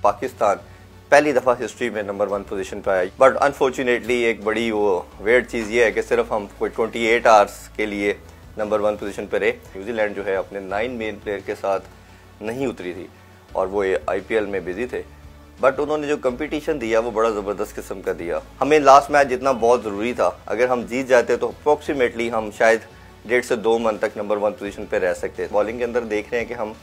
पाकिस्तान पहली दफ़ा हिस्ट्री में नंबर 1 पोजीशन पर आया। बट अनफॉर्चुनेटली एक बड़ी वो वेट चीज़ ये है कि सिर्फ हम कोई 28 आवर्स के लिए नंबर 1 पोजीशन पर रहे। न्यूजीलैंड जो है अपने 9 मेन प्लेयर के साथ नहीं उतरी थी और वो IPL में बिजी थे, बट उन्होंने जो कंपटीशन दिया वो बड़ा ज़बरदस्त किस्म का दिया। हमें लास्ट मैच जितना बहुत ज़रूरी था, अगर हम जीत जाते तो अप्रॉक्सीमेटली हम शायद 1.5 से 2 मंथ तक नंबर 1 पोजीशन पे रह सकते। बॉलिंग के अंदर देख रहे हैं कि हम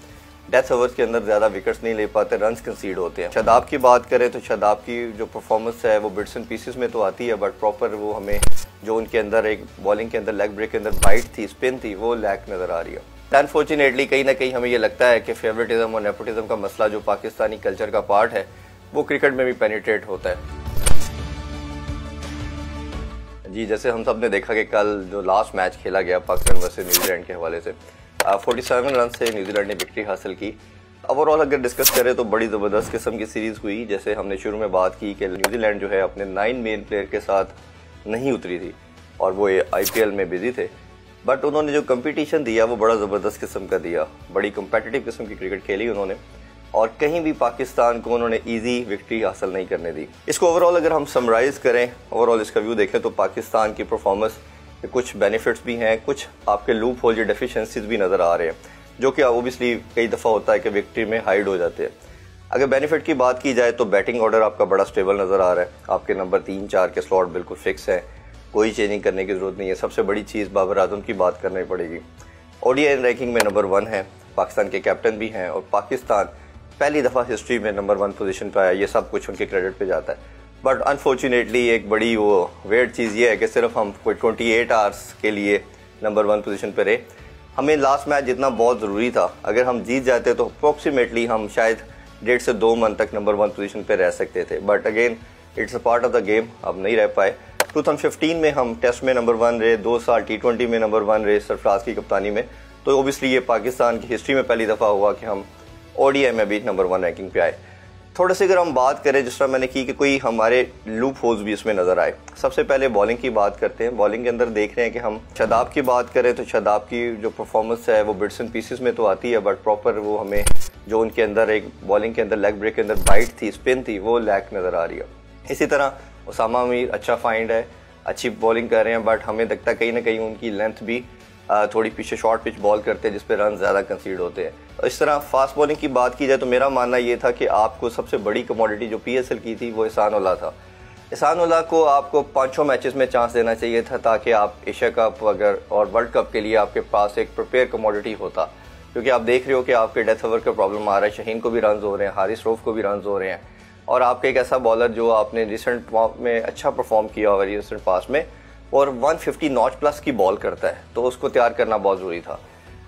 डेथ ओवर्स के अंदर ज़्यादा विकेट्स नहीं ले पाते, रन्स कंसीड होते हैं। शादाब की बात करें तो शादाब की जो परफॉर्मेंस है वो बिट्स एंड पीसेस में तो आती है, बट प्रॉपर वो हमें जो उनके अंदर एक बॉलिंग के अंदर लेग ब्रेक के अंदर बाइट थी, स्पिन थी, वो लैक नज़र आ रही है। अनफॉर्चुनेटली कहीं ना कहीं हमें ये लगता है कि फेवरेटिज्म और नेपोटिज्म का मसला जो पाकिस्तानी कल्चर का पार्ट है वो क्रिकेट में भी पेनिट्रेट होता है। जी, जैसे हम सब ने देखा कि कल जो लास्ट मैच खेला गया पाकिस्तान वर्सेस न्यूजीलैंड के हवाले से 47 रन से न्यूजीलैंड ने विक्ट्री हासिल की। ओवरऑल अगर डिस्कस करें तो बड़ी ज़बरदस्त किस्म की सीरीज़ हुई। जैसे हमने शुरू में बात की कि न्यूजीलैंड जो है अपने 9 मेन प्लेयर के साथ नहीं उतरी थी और वो IPL में बिजी थे, बट उन्होंने जो कंपटीशन दिया वो बड़ा ज़बरदस्त किस्म का दिया। बड़ी कम्पेटिटिव किस्म की क्रिकेट खेली उन्होंने और कहीं भी पाकिस्तान को उन्होंने इजी विक्ट्री हासिल नहीं करने दी। इसको ओवरऑल अगर हम समराइज़ करें, ओवरऑल इसका व्यू देखें तो पाकिस्तान की परफॉर्मेंस के कुछ बेनिफिट्स भी हैं, कुछ आपके लूप होल या डेफिशिएंसीज भी नज़र आ रहे हैं, जो कि ओबियसली कई दफ़ा होता है कि विक्ट्री में हाइड हो जाते हैं। अगर बेनिफिट की बात की जाए तो बैटिंग ऑर्डर आपका बड़ा स्टेबल नज़र आ रहा है। आपके नंबर 3-4 के स्लॉट बिल्कुल फिक्स है, कोई चेंजिंग करने की ज़रूरत नहीं है। सबसे बड़ी चीज़ बाबर आजम की बात करनी पड़ेगी। ODI रैंकिंग में नंबर 1 है, पाकिस्तान के कैप्टन भी हैं और पाकिस्तान पहली दफ़ा हिस्ट्री में नंबर 1 पोजीशन पर आया। ये सब कुछ उनके क्रेडिट पे जाता है। बट अनफॉर्चुनेटली एक बड़ी वो वेट चीज़ ये है कि सिर्फ हम कोई 28 आवर्स के लिए नंबर 1 पोजीशन पर रहे। हमें लास्ट मैच जितना बहुत ज़रूरी था, अगर हम जीत जाते तो अप्रॉक्सीमेटली हम शायद 1.5 से 2 मंथ तक नंबर 1 पोजीशन पर रह सकते थे। But again it's a part of the game, अब नहीं रह पाए। 2015 में हम टेस्ट में नंबर 1 रहे, 2 साल T20 में नंबर 1 रहे सरफराज की कप्तानी में। तो ओबियसली ये पाकिस्तान की हिस्ट्री में पहली दफ़ा हुआ कि हम ODI में भी नंबर 1 रैंकिंग पे आए। थोड़े से अगर हम बात करें, जिस तरह मैंने की कि कोई हमारे लूप होल्स भी इसमें नज़र आए। सबसे पहले बॉलिंग की बात करते हैं। बॉलिंग के अंदर देख रहे हैं कि हम शादाब की बात करें तो शादाब की जो परफॉर्मेंस है वो बिट्स एंड पीसेस में तो आती है, बट प्रॉपर वो हमें जो उनके अंदर एक बॉलिंग के अंदर लेग ब्रेक के अंदर बाइट थी, स्पिन थी, वो लैक नज़र आ रही है। इसी तरह उसामा अमीर अच्छा फाइंड है, अच्छी बॉलिंग कर रहे हैं, बट हमें लगता है कहीं ना कहीं उनकी लेंथ भी थोड़ी पीछे शॉर्ट पिच बॉल करते हैं जिस पे रन ज़्यादा कंसीड होते हैं। इस तरह फास्ट बॉलिंग की बात की जाए तो मेरा मानना ये था कि आपको सबसे बड़ी कमोडिटी जो PSL की थी वो एहसान उल्लाह था। एहसान उल्लाह को आपको 5-6 मैचेस में चांस देना चाहिए था ताकि आप एशिया कप अगर और वर्ल्ड कप के लिए आपके पास एक प्रिपेयर कमोडिटी होता, क्योंकि आप देख रहे हो कि आपके डेथ ओवर का प्रॉब्लम आ रहा है। शहीन को भी रन हो रहे हैं, हारिस रऊफ को भी रन हो रहे हैं और आपके एक ऐसा बॉलर जो आपने रिसेंट में अच्छा परफॉर्म किया हुआ रिसेंट पास में और 150 नॉच प्लस की बॉल करता है, तो उसको तैयार करना बहुत ज़रूरी था।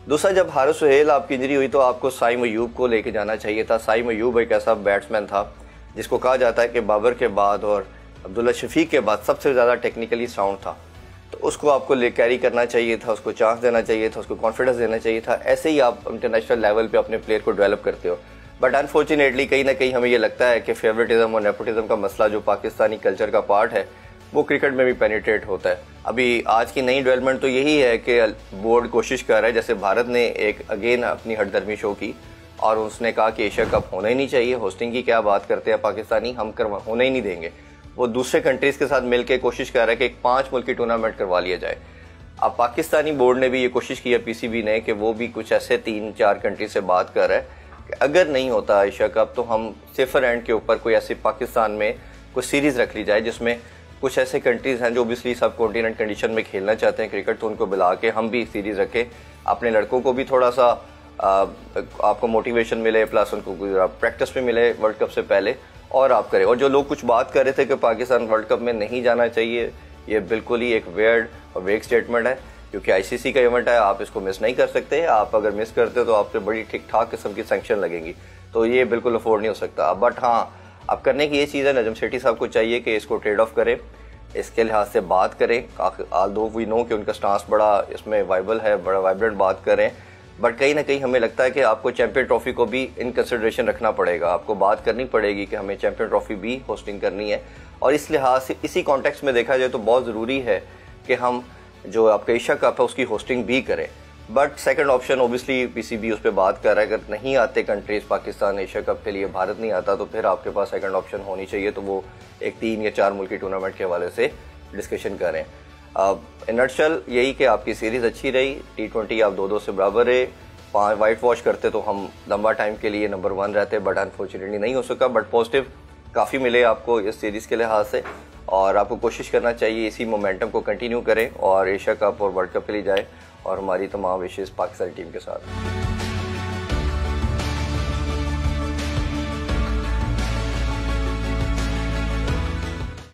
दूसरा, जब हारिस सुहेल आपकी इंजरी हुई तो आपको साइम अयूब को लेके जाना चाहिए था। साइम अयूब एक ऐसा बैट्समैन था जिसको कहा जाता है कि बाबर के बाद और अब्दुल्ला शफीक के बाद सबसे ज़्यादा टेक्निकली साउंड था, तो उसको आपको कैरी करना चाहिए था, उसको चांस देना चाहिए था, उसको कॉन्फिडेंस देना चाहिए था। ऐसे ही आप इंटरनेशनल लेवल पर अपने प्लेयर को डेवलप करते हो। बट अनफॉर्चुनेटली कहीं ना कहीं हमें ये लगता है कि फेवरेटिज्म और नेपोटिज्म का मसला जो पाकिस्तानी कल्चर का पार्ट है वो क्रिकेट में भी पेनिट्रेट होता है। अभी आज की नई डेवलपमेंट तो यही है कि बोर्ड कोशिश कर रहा है, जैसे भारत ने एक अगेन अपनी हटदर्मी शो की और उसने कहा कि एशिया कप होना ही नहीं चाहिए। होस्टिंग की क्या बात करते हैं पाकिस्तानी, हम होने ही नहीं देंगे। वो दूसरे कंट्रीज़ के साथ मिलकर कोशिश कर रहा है कि एक 5 मुल्की टूर्नामेंट करवा लिया जाए। अब पाकिस्तानी बोर्ड ने भी ये कोशिश की है, PCB ने, कि वो भी कुछ ऐसे 3-4 कंट्री से बात कर रहा है कि अगर नहीं होता एशिया कप तो हम सेफर एंड के ऊपर कोई ऐसी पाकिस्तान में कोई सीरीज़ रख ली जाए जिसमें कुछ ऐसे कंट्रीज़ हैं जो ओबियसली सब कॉन्टिनेंट कंडीशन में खेलना चाहते हैं क्रिकेट, तो उनको बुला के हम भी सीरीज़ रखें। अपने लड़कों को भी थोड़ा सा आपको मोटिवेशन मिले, प्लस उनको प्रैक्टिस भी मिले वर्ल्ड कप से पहले, और आप करें। और जो लोग कुछ बात कर रहे थे कि पाकिस्तान वर्ल्ड कप में नहीं जाना चाहिए, ये बिल्कुल ही एक वेयर्ड और वेग स्टेटमेंट है, क्योंकि ICC का इवेंट है, आप इसको मिस नहीं कर सकते। आप अगर मिस करते हो तो आप पे बड़ी ठीक ठाक किस्म की सैंक्शन लगेंगी, तो ये बिल्कुल अफोर्ड नहीं हो सकता। बट हाँ, अब करने की ये चीज़ है, नजम सेठी साहब को चाहिए कि इसको ट्रेड ऑफ करें, इसके लिहाज से बात करें। ऑल्दो वी नो कि उनका स्टांस बड़ा इसमें वाइबल है, बड़ा वाइब्रेंट बात करें, बट कहीं ना कहीं हमें लगता है कि आपको चैंपियन ट्रॉफी को भी इन कंसिडरेशन रखना पड़ेगा। आपको बात करनी पड़ेगी कि हमें चैंपियन ट्रॉफी भी होस्टिंग करनी है, और इस लिहाज से इसी कॉन्टेक्स्ट में देखा जाए तो बहुत ज़रूरी है कि हम जो आपका एशिया कप है उसकी होस्टिंग भी करें। But second option obviously PCB उस पर बात कर रहा है, अगर नहीं आते कंट्रीज पाकिस्तान एशिया कप के लिए, भारत नहीं आता, तो फिर आपके पास सेकंड ऑप्शन होनी चाहिए, तो वो एक 3 या 4 मुल्की टूर्नामेंट के हवाले से डिस्कशन करें। इन नटशल यही कि आपकी सीरीज़ अच्छी रही, T20 आप 2-2 से बराबर रहे, वाइट वॉश करते तो हम लंबा टाइम के लिए नंबर 1 रहते, बट अनफॉर्चुनेटली नहीं हो सका। बट पॉजिटिव काफ़ी मिले आपको इस सीरीज़ के लिहाज से, और आपको कोशिश करना चाहिए इसी मोमेंटम को कंटिन्यू करें और एशिया कप और वर्ल्ड कप के लिए जाए, और हमारी तमाम विशेष पाकिस्तानी टीम के साथ।